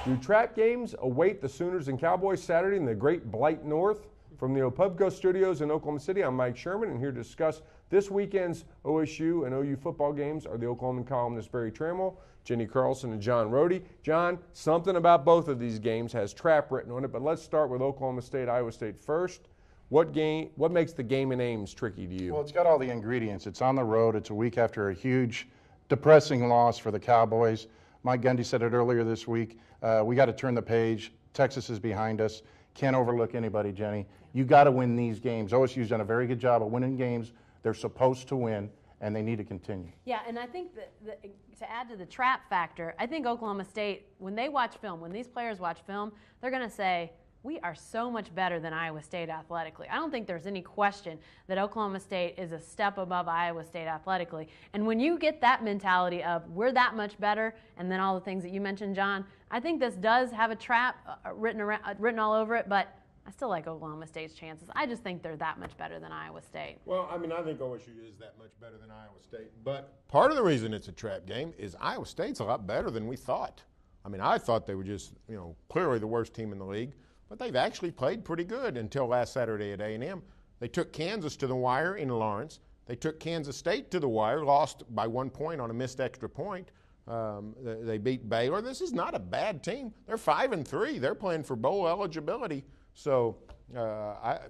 Your trap games await the Sooners and Cowboys Saturday in the Great Blight North. From the Opubco Studios in Oklahoma City, I'm Mike Sherman, and here to discuss this weekend's OSU and OU football games are the Oklahoman columnist Barry Trammell, Jenny Carlson, and John Rohde. John, something about both of these games has trap written on it, but let's start with Oklahoma State, Iowa State first. What makes the game in Ames tricky to you? Well, it's got all the ingredients. It's on the road. It's a week after a huge, depressing loss for the Cowboys. Mike Gundy said it earlier this week. We got to turn the page. Texas is behind us. Can't overlook anybody, Jenny. You got to win these games. OSU's done a very good job of winning games they're supposed to win, and they need to continue. Yeah, and I think that to add to the trap factor, I think Oklahoma State, when they watch film, when these players watch film, they're going to say, we are so much better than Iowa State athletically. I don't think there's any question that Oklahoma State is a step above Iowa State athletically. And when you get that mentality of we're that much better, and then all the things that you mentioned, John, I think this does have a trap written all over it, but I still like Oklahoma State's chances. I just think they're that much better than Iowa State. Well, I mean, I think OSU is that much better than Iowa State. But part of the reason it's a trap game is Iowa State's a lot better than we thought. I mean, I thought they were just, clearly the worst team in the league. But they've actually played pretty good until last Saturday at A&M. They took Kansas to the wire in Lawrence. They took Kansas State to the wire, lost by 1 point on a missed extra point. They beat Baylor. This is not a bad team. They're 5-3. They're playing for bowl eligibility. So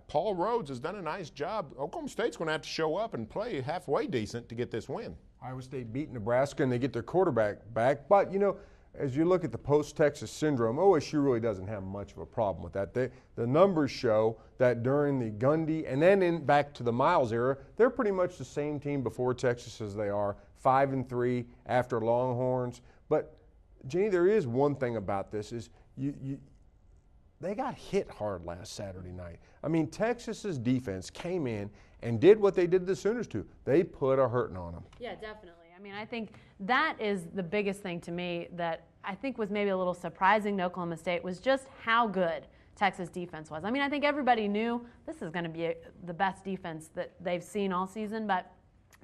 Paul Rhodes has done a nice job. Oklahoma State's going to have to show up and play halfway decent to get this win. Iowa State beat Nebraska, and they get their quarterback back. But, as you look at the post-Texas syndrome, OSU really doesn't have much of a problem with that. The numbers show that during the Gundy and then back to the Miles era, they're pretty much the same team before Texas as they are, 5-3 after Longhorns. But, Jenny, there is one thing about this is they got hit hard last Saturday night. I mean, Texas's defense came in and did what they did to the Sooners too. They put a hurting on them. Yeah, definitely. I mean, I think that is the biggest thing to me that I think was maybe a little surprising to Oklahoma State was just how good Texas defense was. I mean, I think everybody knew this is going to be the best defense that they've seen all season, but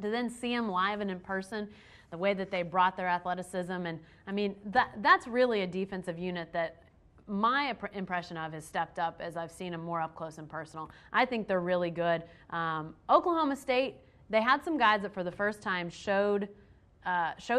to then see them live and in person, the way that they brought their athleticism, and I mean, that's really a defensive unit that my impression of has stepped up as I've seen them more up close and personal. I think they're really good. Oklahoma State, they had some guys that for the first time showed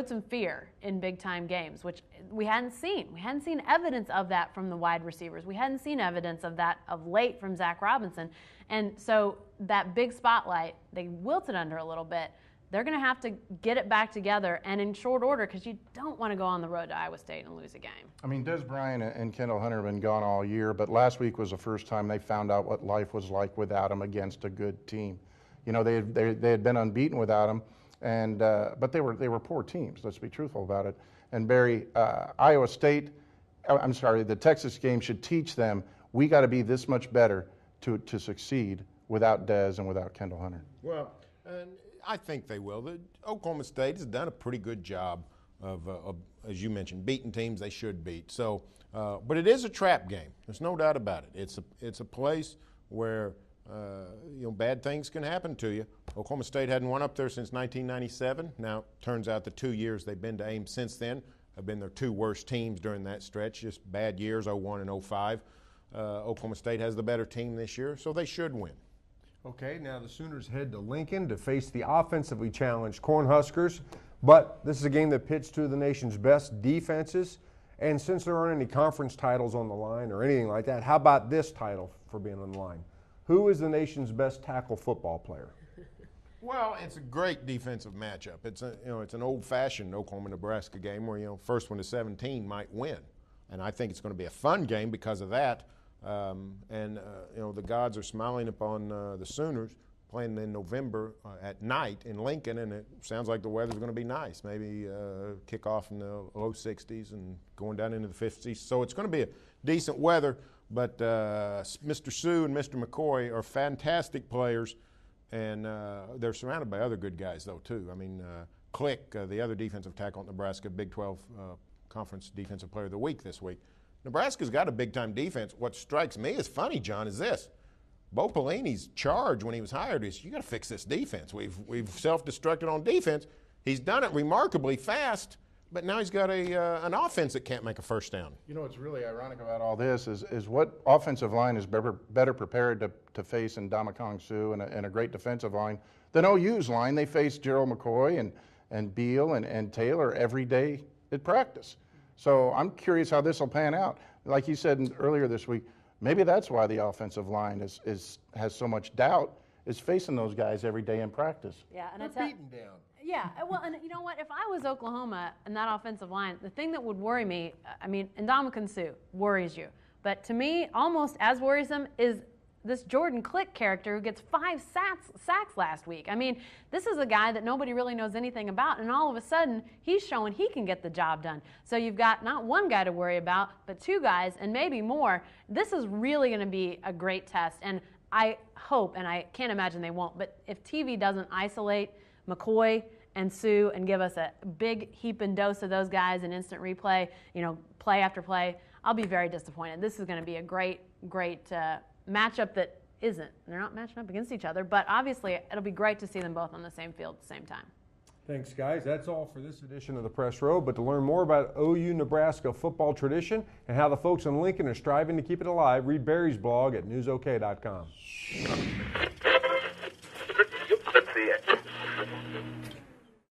some fear in big-time games, which we hadn't seen. We hadn't seen evidence of that from the wide receivers. We hadn't seen evidence of that of late from Zach Robinson. And so that big spotlight, they wilted under a little bit. They're going to have to get it back together and in short order because you don't want to go on the road to Iowa State and lose a game. I mean, Des Bryant and Kendall Hunter have been gone all year, but last week was the first time they found out what life was like without him against a good team. They had been unbeaten without him. And but they were poor teams. Let's be truthful about it. And Barry, the Texas game should teach them we got to be this much better to succeed without Dez and without Kendall Hunter. Well, and I think they will. Oklahoma State has done a pretty good job of as you mentioned, beating teams they should beat. So, but it is a trap game. There's no doubt about it. It's a place where bad things can happen to you. Oklahoma State hadn't won up there since 1997. Now, turns out the 2 years they've been to Ames since then have been their two worst teams during that stretch, just bad years, 01 and 05. Oklahoma State has the better team this year, so they should win. Okay, now the Sooners head to Lincoln to face the offensively challenged Cornhuskers, but this is a game that pits two of the nation's best defenses, and since there aren't any conference titles on the line or anything like that, how about this title for being on the line? Who is the nation's best tackle football player? Well, it's a great defensive matchup. It's an old-fashioned Oklahoma-Nebraska game where first one to 17 might win, and I think it's going to be a fun game because of that. The gods are smiling upon the Sooners playing in November at night in Lincoln, and it sounds like the weather's going to be nice. Maybe kick off in the low 60s and going down into the 50s. So it's going to be a decent weather. But Mr. Sue and Mr. McCoy are fantastic players, and they're surrounded by other good guys, though, too. I mean, Click, the other defensive tackle at Nebraska, Big 12 Conference Defensive Player of the Week this week. Nebraska's got a big-time defense. What strikes me as funny, John, is this. Bo Pelini's charge when he was hired is, you got to fix this defense. We've self-destructed on defense. He's done it remarkably fast, But now he's got an offense that can't make a first down. You know what's really ironic about all this is what offensive line is better prepared to face in Ndamukong Suh and a great defensive line than OU's line. They face Gerald McCoy and Beal and Taylor every day at practice. So I'm curious how this will pan out. Like you said earlier this week, maybe that's why the offensive line has so much doubt, is facing those guys every day in practice. Yeah, and They're beaten down. Yeah, well, and you know what? If I was Oklahoma and that offensive line, the thing that would worry me, I mean, Ndamukong Suh worries you. But to me, almost as worrisome is this Jordan Click character who gets 5 sacks last week. I mean, this is a guy that nobody really knows anything about, and all of a sudden, he's showing he can get the job done. So you've got not one guy to worry about, but 2 guys, and maybe more. This is really going to be a great test, and I hope, and I can't imagine they won't, but if TV doesn't isolate McCoy and Suh and give us a big heaping dose of those guys in instant replay, play after play, I'll be very disappointed. This is going to be a great matchup that isn't. They're not matching up against each other, but obviously it'll be great to see them both on the same field at the same time. Thanks, guys. That's all for this edition of the Press Row. But to learn more about OU Nebraska football tradition and how the folks in Lincoln are striving to keep it alive, read Barry's blog at newsok.com. Let's see it.